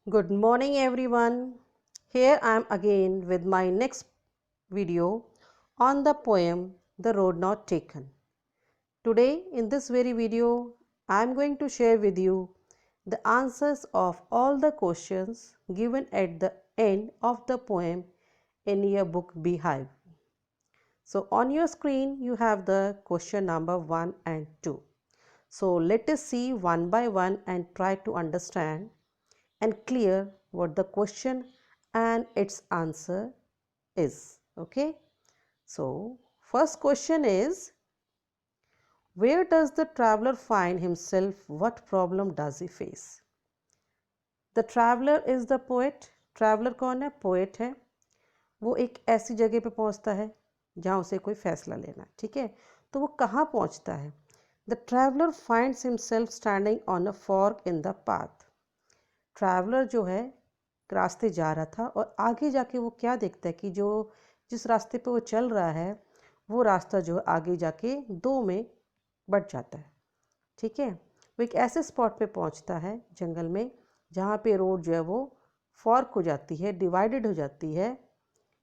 Good morning, everyone. Here I am again with my next video on the poem The Road Not Taken. Today, in this very video, I am going to share with you the answers of all the questions given at the end of the poem in your book Beehive. So, on your screen, you have the question number 1 and 2. So, let us see one by one and try to understand and clear what the question and its answer is. Okay, so first question is, where does the traveler find himself? What problem does he face? The traveler is the poet. Traveller कौन है? Poet है. वो एक ऐसी जगह पे पहुंचता है जहां उसे कोई फैसला लेना. ठीक है, तो वो कहाँ पहुंचता है? The traveller finds himself standing on a fork in the path. Traveller जो है रास्ते जा रहा था और आगे जाके वो क्या देखता है कि जिस रास्ते पे वो चल रहा है वो रास्ता जो है आगे जाके दो में बट जाता है. ठीक है, वो एक ऐसे स्पॉट पे पहुंचता है जंगल में जहाँ पे रोड जो है वो फॉर्क हो जाती है, डिवाइडेड हो जाती है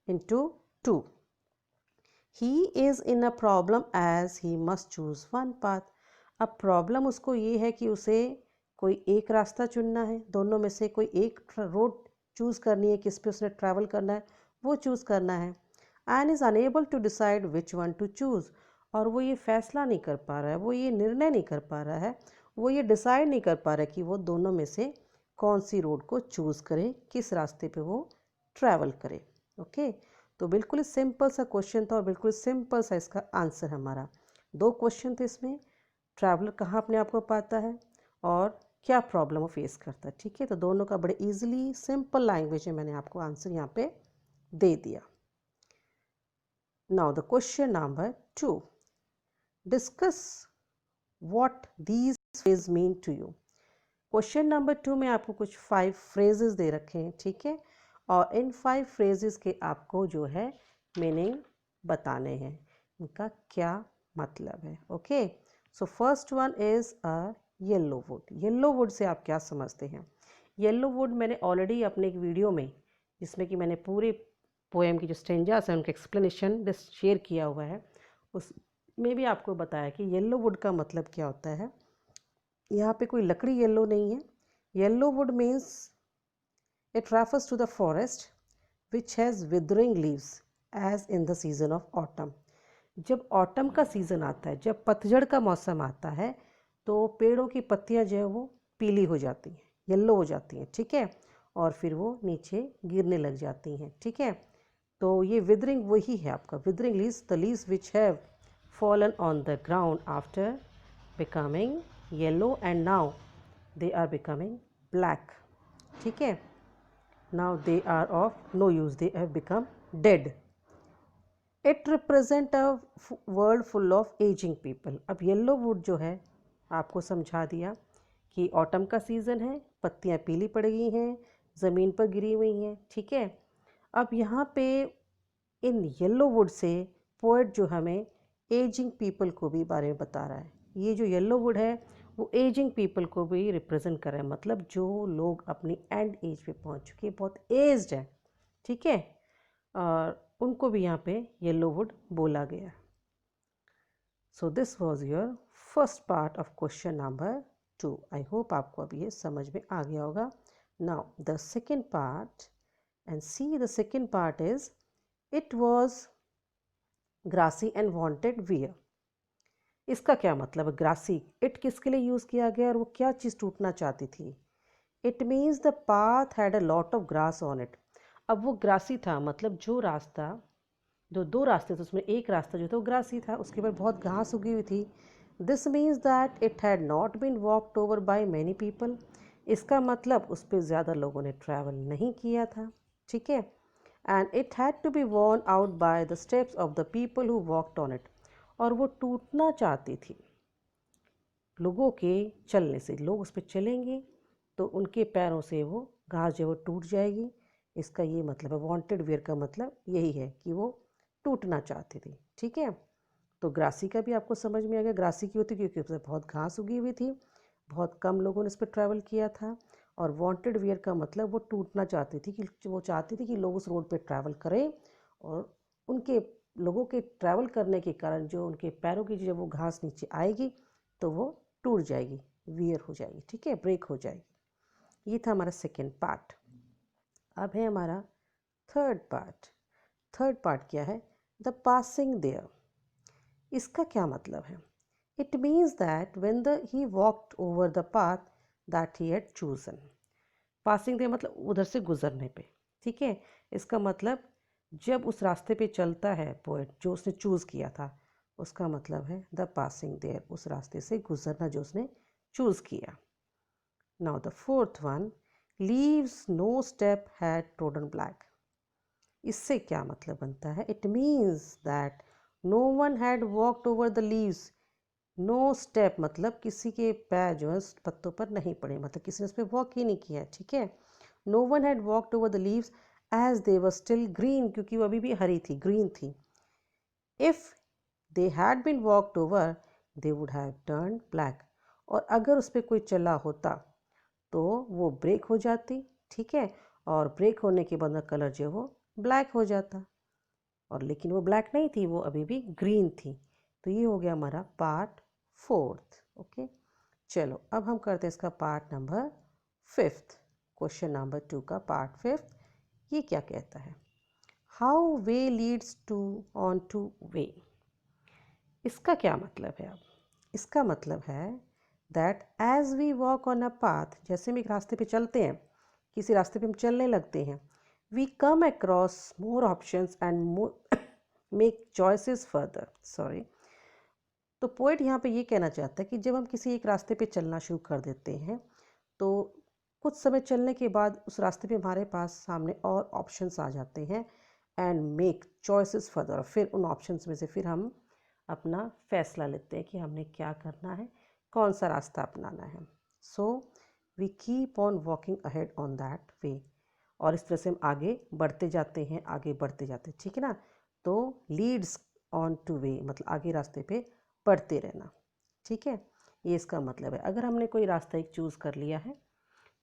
into two. He is in a problem as he must choose one path. अब प्रॉब्लम उसको ये है कि उसे कोई एक रास्ता चुनना है, दोनों में से कोई एक रोड चूज़ करनी है, किस पे उसने ट्रैवल करना है वो चूज़ करना है. And is unable to decide which one to choose. और वो ये फैसला नहीं कर पा रहा है, वो ये निर्णय नहीं कर पा रहा है, वो ये डिसाइड नहीं कर पा रहा है कि वो दोनों में से कौन सी रोड को चूज़ करे, किस रास्ते पे वो ट्रैवल करे. ओके, तो बिल्कुल सिंपल सा क्वेश्चन था और बिल्कुल सिंपल सा इसका आंसर हमारा. दो क्वेश्चन थे इसमें. ट्रैवलर कहाँ अपने आप को पाता है और क्या प्रॉब्लम वो फेस करता है. ठीक है, तो दोनों का बड़े इजीली सिंपल लैंग्वेज में मैंने आपको आंसर यहाँ पे दे दिया. Now the question number 2. Discuss what these phrase mean to you. Question number 2 में आपको कुछ 5 फ्रेजेस दे रखे हैं. ठीक है, और इन 5 फ्रेजेस के आपको जो है मीनिंग बताने हैं, इनका क्या मतलब है. Okay, so first one is a yellow would. Yellow would say आप क्या समझते हैं? येलो वुड मैंने ऑलरेडी अपने एक वीडियो में, जिसमें कि मैंने पूरे पोएम की जो स्टेंजास हैं उनका एक्सप्लेनेशन शेयर किया हुआ है, उसमें भी आपको बताया कि येलो वुड का मतलब क्या होता है. यहाँ पे कोई लकड़ी येलो नहीं है. Yellow wood means it refers to the forest which has withering leaves as in the season of autumn. जब ऑटम का सीज़न आता है, जब पतझड़ का मौसम आता है, तो पेड़ों की पत्तियां जो है वो पीली हो जाती हैं, येलो हो जाती हैं. ठीक है, और फिर वो नीचे गिरने लग जाती हैं. ठीक है, तो ये विदरिंग वही है आपका. Withering leaves, the leaves which have fallen on the ground after becoming yellow and now they are becoming black. ठीक है, now they are of no use, they have become dead. It represent a world full of ageing people. अब yellow wood जो है आपको समझा दिया कि autumn का सीज़न है, पत्तियां पीली पड़ गई हैं, ज़मीन पर गिरी हुई हैं. ठीक है, अब यहाँ पे in yellow would say poet जो हमें एजिंग पीपल को भी बारे में बता रहा है. ये जो येलो वुड है वो एजिंग पीपल को भी रिप्रेजेंट कर रहा है, मतलब जो लोग अपनी एंड एज पे पहुँच चुके हैं, बहुत एज्ड है. ठीक है, और उनको भी यहाँ पे येलो वुड बोला गया. So this was your first part of question number 2. I hope आपको अब ये समझ में आ गया होगा. Now the second part, and see the second part is it was grassy and wanted wear. इसका क्या मतलब है? ग्रासी, इट किसके लिए यूज़ किया गया और वो क्या चीज़ टूटना चाहती थी? It means the path had a lot of grass on it. अब वो ग्रासी था, मतलब जो रास्ता, जो दो रास्ते थे उसमें एक रास्ता जो था वो ग्रासी था, उसके ऊपर बहुत घास उगी हुई थी. This means that it had not been walked over by many people. इसका मतलब उस पर ज़्यादा लोगों ने ट्रैवल नहीं किया था. ठीक है, and it had to be worn out by the steps of the people who walked on it. और वो टूटना चाहती थी लोगों के चलने से. लोग उस पर चलेंगे तो उनके पैरों से वो घास जो है वो टूट जाएगी. इसका ये मतलब है. वांटेड वेयर का मतलब यही है कि वो टूटना चाहती थी. ठीक है, तो ग्रासी का भी आपको समझ में आ गया. ग्रासी की होती क्योंकि उसमें बहुत घास उगी हुई थी, बहुत कम लोगों ने इस पर ट्रैवल किया था, और वांटेड वेयर का मतलब वो टूटना चाहती थी, कि वो चाहती थी कि लोग उस रोड पे ट्रैवल करें और उनके लोगों के ट्रैवल करने के कारण जो उनके पैरों की जब वो घास नीचे आएगी तो वो टूट जाएगी, वियर हो जाएगी, ठीक है, ब्रेक हो जाएगी। ये था हमारा सेकेंड पार्ट। अब है हमारा थर्ड पार्ट। थर्ड पार्ट क्या है? The passing there. इसका क्या मतलब है? It means that when he walked over the path that he had chosen. Passing there मतलब उधर से गुजरने पे, ठीक है। इसका मतलब जब उस रास्ते पे चलता है पोएट, जो उसने चूज़ किया था, उसका मतलब है द पासिंग देयर, उस रास्ते से गुजरना जो उसने चूज़ किया। Now the fourth one, leaves no step had trodden black. इससे क्या मतलब बनता है? It means that no one had walked over the leaves. No step मतलब किसी के पैर जो है पत्तों पर नहीं पड़े, मतलब किसी ने उस पर वॉक ही नहीं किया, ठीक है। No one had walked over the leaves as they were still green, क्योंकि वो अभी भी हरी थी, ग्रीन थी। If they had been walked over they would have turn black. और अगर उस पर कोई चला होता तो वो ब्रेक हो जाती, ठीक है, और ब्रेक होने के बाद कलर जो है वो ब्लैक हो जाता, और लेकिन वो ब्लैक नहीं थी, वो अभी भी ग्रीन थी। तो ये हो गया हमारा पार्ट फोर्थ। ओके, चलो अब हम करते हैं इसका part number fifth. Question number 2 का पार्ट फिफ्थ ये क्या कहता है? How way leads to on to way. इसका क्या मतलब है? अब इसका मतलब है that as we walk on a path, जैसे हम एक रास्ते पे चलते हैं, किसी रास्ते पे हम चलने लगते हैं, we come across more options and make choices further. Sorry, तो पोइट यहाँ पे ये कहना चाहता है कि जब हम किसी एक रास्ते पे चलना शुरू कर देते हैं तो कुछ समय चलने के बाद उस रास्ते पे हमारे पास सामने और ऑप्शंस आ जाते हैं, एंड मेक चॉइसेस फर्दर। फिर उन ऑप्शंस में से फिर हम अपना फैसला लेते हैं कि हमने क्या करना है, कौन सा रास्ता अपनाना है। So we keep on walking ahead on that way. और इस तरह से हम आगे बढ़ते जाते हैं, आगे बढ़ते जाते हैं, ठीक है ना। तो लीड्स ऑन टू वे मतलब आगे रास्ते पे बढ़ते रहना, ठीक है। ये इसका मतलब है। अगर हमने कोई रास्ता एक चूज़ कर लिया है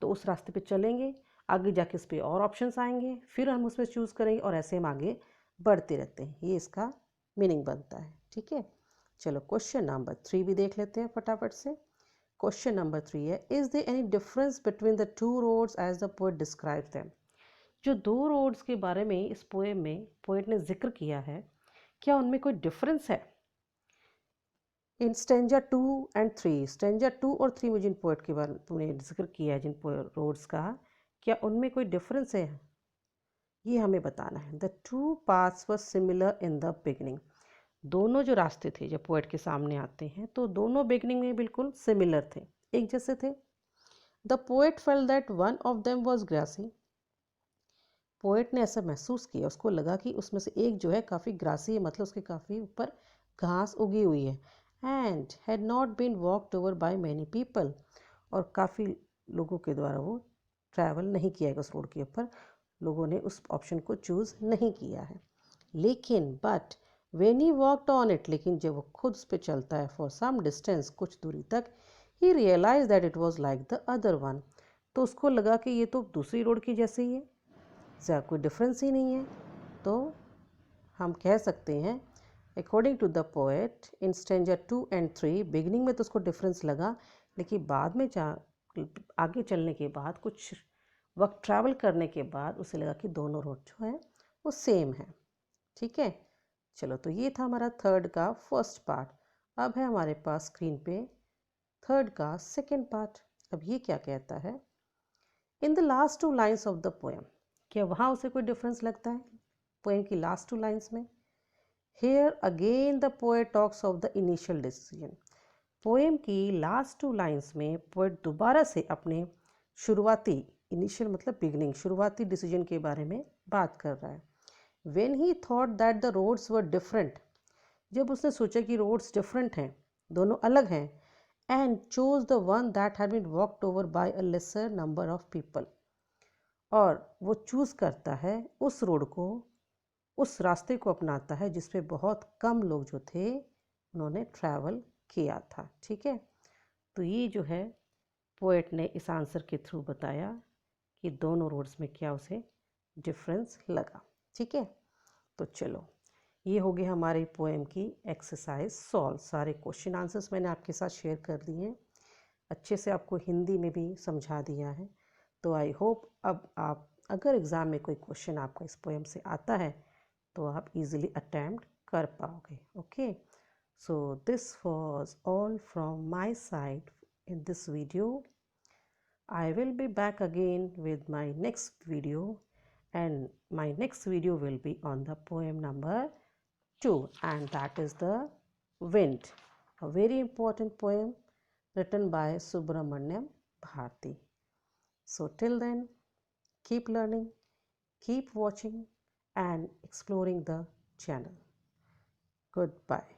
तो उस रास्ते पे चलेंगे, आगे जाके उस पर और ऑप्शंस आएंगे, फिर हम उसमें चूज़ करेंगे और ऐसे हम आगे बढ़ते रहते हैं। ये इसका मीनिंग बनता है, ठीक है। चलो क्वेश्चन नंबर 3 भी देख लेते हैं फटाफट से। क्वेश्चन नंबर 3 है, is there any difference between the two roads as the poet describes them. जो दो रोड्स के बारे में इस पोएम में पोएट ने जिक्र किया है, क्या उनमें कोई डिफरेंस है? इन स्टेंजा 2 एंड 3, स्टेंजा 2 और 3 में जिन पोएट के बारे में जिक्र किया है, जिन रोड्स का, क्या उनमें कोई डिफरेंस है? ये हमें बताना है। The two paths were similar in the beginning. दोनों जो रास्ते थे जब पोएट के सामने आते हैं तो दोनों बिगनिंग में बिल्कुल सिमिलर थे, एक जैसे थे। The poet felt that one of them was grassy. Poet ने ऐसा महसूस किया, उसको लगा कि उसमें से एक जो है काफ़ी ग्रासी है, मतलब उसके काफ़ी ऊपर घास उगी हुई है, and had not been walked over by many people, और काफ़ी लोगों के द्वारा वो ट्रैवल नहीं किया है उस रोड के ऊपर, लोगों ने उस ऑप्शन को चूज़ नहीं किया है। लेकिन but when he walked on it, लेकिन जब वो खुद उस पर चलता है फॉर सम डिस्टेंस, कुछ दूरी तक, ही realise that it was like the other one. तो उसको लगा कि ये तो दूसरी रोड की जैसे ही है, ज़्यादा कोई डिफरेंस ही नहीं है। तो हम कह सकते हैं according to the poet in stanza 2 and 3, beginning में तो उसको डिफरेंस लगा, लेकिन बाद में आगे चलने के बाद, कुछ वक्त ट्रैवल करने के बाद उसे लगा कि दोनों रोड जो है वो सेम है, ठीक है। चलो, तो ये था हमारा थर्ड का फर्स्ट पार्ट। अब है हमारे पास स्क्रीन पे थर्ड का सेकेंड पार्ट। अब ये क्या कहता है? In the last two lines of the poem, क्या वहाँ उसे कोई डिफरेंस लगता है पोएम की लास्ट टू लाइन्स में? Here again the poet talks of the initial decision. Poem की लास्ट टू लाइन्स में पोएट दोबारा से अपने शुरुआती, इनिशियल मतलब बिगनिंग, शुरुआती डिसीजन के बारे में बात कर रहा है। When he thought that the roads were different, जब उसने सोचा कि रोड्स डिफरेंट हैं, दोनों अलग हैं, and chose the one that had been walked over by a lesser number of people, और वो चूज़ करता है उस रोड को, उस रास्ते को अपनाता है जिस पे बहुत कम लोग जो थे उन्होंने ट्रैवल किया था, ठीक है। तो ये जो है पोएट ने इस आंसर के थ्रू बताया कि दोनों रोड्स में क्या उसे डिफरेंस लगा। ठीक है, तो चलो ये हो गई हमारी पोएम की एक्सरसाइज सॉल्व। सारे क्वेश्चन आंसर्स मैंने आपके साथ शेयर कर दिए हैं, अच्छे से आपको हिंदी में भी समझा दिया है। तो आई होप अब आप अगर एग्ज़ाम में कोई क्वेश्चन आपका इस पोएम से आता है तो आप इजीली अटेम्प्ट कर पाओगे। Okay, so this was all from my side in this video. I will be back again with my next video, and my next video will be on the poem number 2, and that is The Wind, a very important poem written by Subramanyam Bharati. So till then, keep learning, keep watching and exploring the channel. Goodbye.